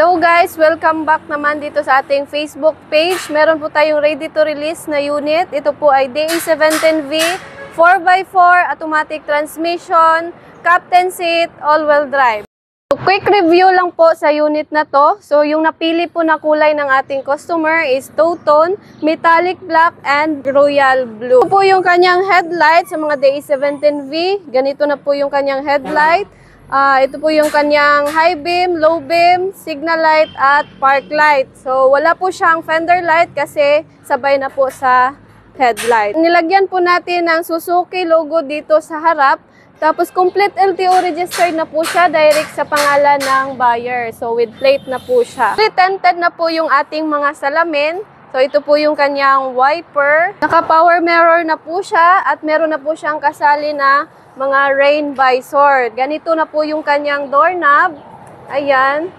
Hello guys! Welcome back naman dito sa ating Facebook page. Meron po tayong ready to release na unit. Ito po ay DA710V 4x4 automatic transmission, captain seat, all-wheel drive. So, quick review lang po sa unit na to. So yung napili po na kulay ng ating customer is two-tone, metallic black, and royal blue. Ito po yung kanyang headlight sa mga DA710V. Ganito na po yung kanyang headlight. Ito po yung kanyang high beam, low beam, signal light at park light. So wala po siyang fender light kasi sabay na po sa headlight. Nilagyan po natin ng Suzuki logo dito sa harap. Tapos complete LTO registered na po siya direct sa pangalan ng buyer. So with plate na po siya. Tinted na po yung ating mga salamin. So ito po yung kanyang wiper. Naka power mirror na po siya at meron na po siyang kasali na mga rain visor. Ganito na po yung kanyang doorknob. Ayan.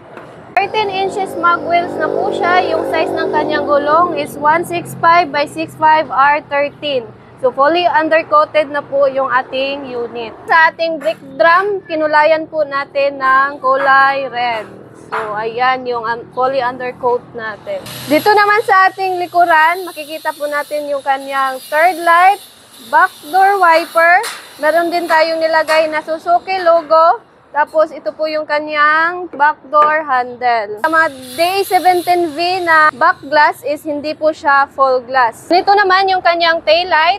13 inches mag wheels na po siya. Yung size ng kanyang gulong is 165 by 65 R13. So fully undercoated na po yung ating unit. Sa ating brake drum, kinulayan po natin ng kulay red. So ayan yung fully undercoat natin. Dito naman sa ating likuran, makikita po natin yung kanyang third light, back door wiper. Meron din tayong nilagay na Suzuki logo. Tapos ito po yung kanyang back door handle. Sa mga DA710V na back glass is hindi po siya full glass. Dito naman yung kanyang tail light.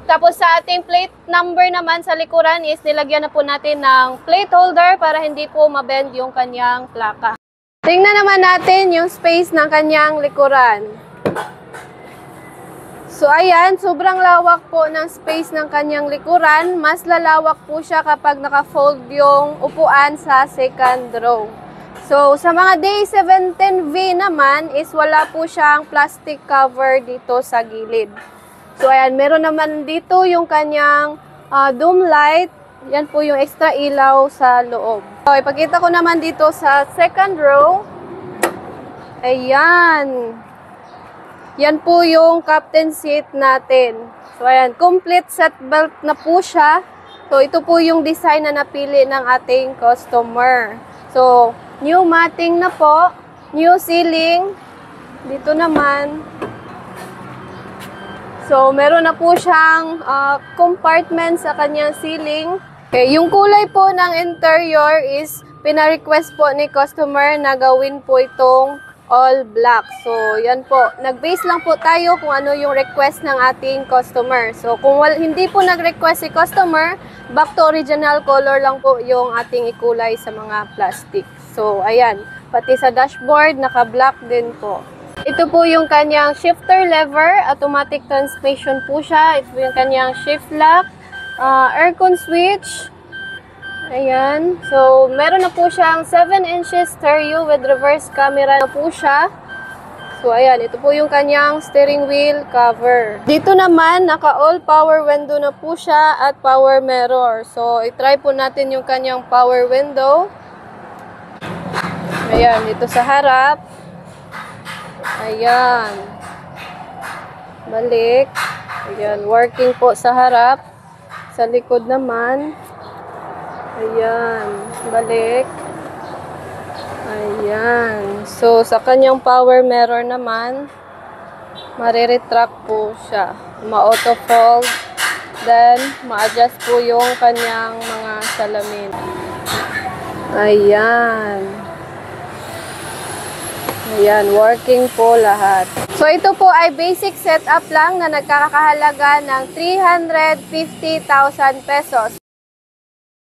Tapos sa ating plate number naman sa likuran is nilagyan na po natin ng plate holder para hindi po mabend yung kanyang plaka. Tingnan naman natin yung space ng kanyang likuran. So ayan, sobrang lawak po ng space ng kanyang likuran. Mas lalawak po siya kapag naka-fold yung upuan sa second row. So sa mga DA710V naman is wala po siyang plastic cover dito sa gilid. So ayan, meron naman dito yung kanyang dome light. Yan po yung extra ilaw sa loob. So ipakita ko naman dito sa second row. Ayan. Yan po yung captain seat natin. So, ayan, complete seat belt na po siya. So, ito po yung design na napili ng ating customer. So, new matting na po, new ceiling. Dito naman. So, meron na po siyang compartment sa kanyang ceiling. Okay, yung kulay po ng interior is pina-request po ni customer na gawin po itong all black. So, yan po. Nag-base lang po tayo kung ano yung request ng ating customer. So, kung hindi po nag-request si customer, back to original color lang po yung ating ikulay sa mga plastic. So, ayan. Pati sa dashboard, naka-black din po. Ito po yung kanyang shifter lever. Automatic transmission po siya. Ito po yung kanyang shift lock. Aircon switch. Ayan. So, meron na po siyang 7 inches stereo with reverse camera na po siya. So, ayan. Ito po yung kanyang steering wheel cover. Dito naman, naka-all power window na po siya at power mirror. So, i-try po natin yung kanyang power window. Ayan. Dito sa harap. Ayan. Balik. Ayan. Working po sa harap. Sa likod naman. Ayan, balik. Ayan. So, sa kanyang power mirror naman, mariretract po siya. Ma-auto fold. Then, ma-adjust po yung kanyang mga salamin. Ayan. Ayan, working po lahat. So, ito po ay basic setup lang na nagkakahalaga ng 350,000 pesos.